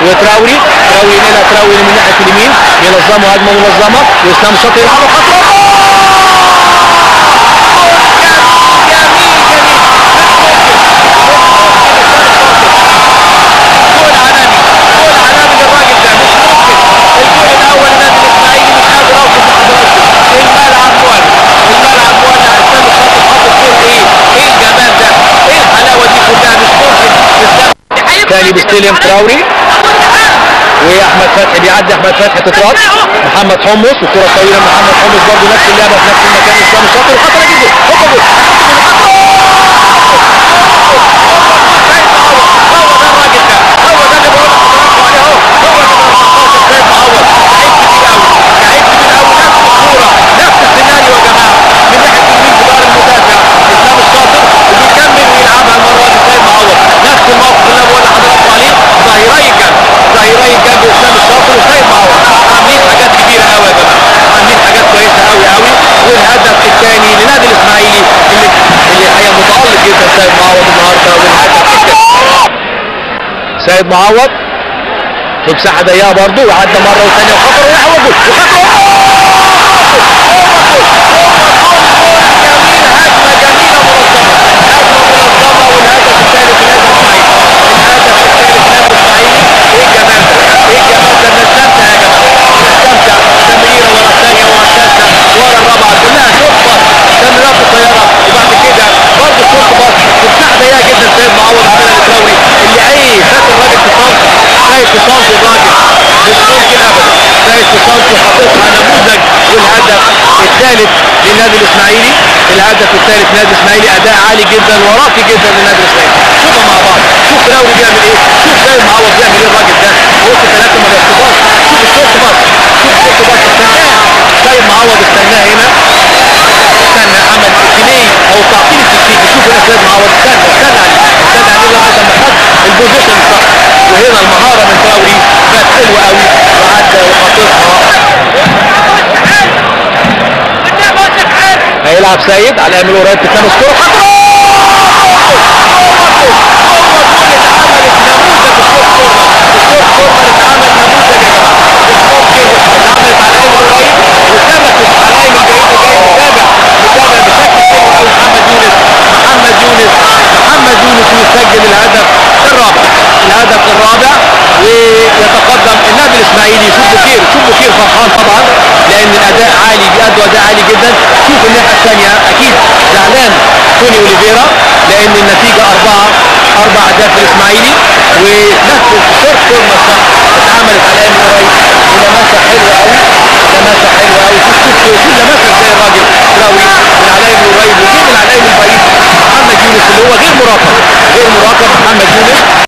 وتراوري ينقلها تراوري من ناحيه اليمين، ينظموا هجمه منظمه، واسلام الشاطر يلعبوا خطوه. تاني بيستلم تراوري، واحمد فتحي بيعدي، احمد فتحي تترد، محمد حمص والكره الطويله من محمد حمص برضه نفس اللعبه في نفس المكان، اسلام الشاطر وخطره جدا. هوبا جول، والهدف الثاني لنادي الاسماعيلي اللي الحقيقه متالق جدا سيد معوض النهارده، والهدف الثاني سيد معوض في مساحه ضيقه برضه، وعدى مره وثانيه وخطر ويحول جول الثالث للنادي الاسماعيلي، الهدف الثالث للنادي الاسماعيلي، اداء عالي جدا وراقي جدا للنادي الاسماعيلي. شوفوا مع بعض، شوف تراوري بيعمل ايه، شوف سيد معوض بيعمل ايه، الراجل ده وقت ثلاثه ما بيرتبطش، شوف الشوط باص، شوف الشوط باص استناه سيد معوض، استناه هنا، استنى عمل تكنيك او تعطيل تكنيكي، شوف هنا سيد معوض استنى عليه لغايه ما خد البوزيشن الصح، وهنا المهاره من تراوري بقت حلوه قوي وعدى وخطفها. هيلعب سيد على امل قريب تتلمس كوره خطره، محمد يونس يسجل الهدف الرابع ويتقدم النادي الاسماعيلي. شوف بكير فرحان طبعا لان الاداء عالي، بيأدوا اداء عالي جدا. شوف الناحيه الثانيه اكيد زعلان توني اوليفيرا لان النتيجه 4 اهداف للاسماعيلي، ونفذ شورت كورنر صح اتعملت على امل قريب، ولمسه حلوه قوي. شوف كل لمسه زي الراجل تراوي من على امل قريب، وجيب من على امل بعيد محمد يونس اللي هو غير مراقب محمد يونس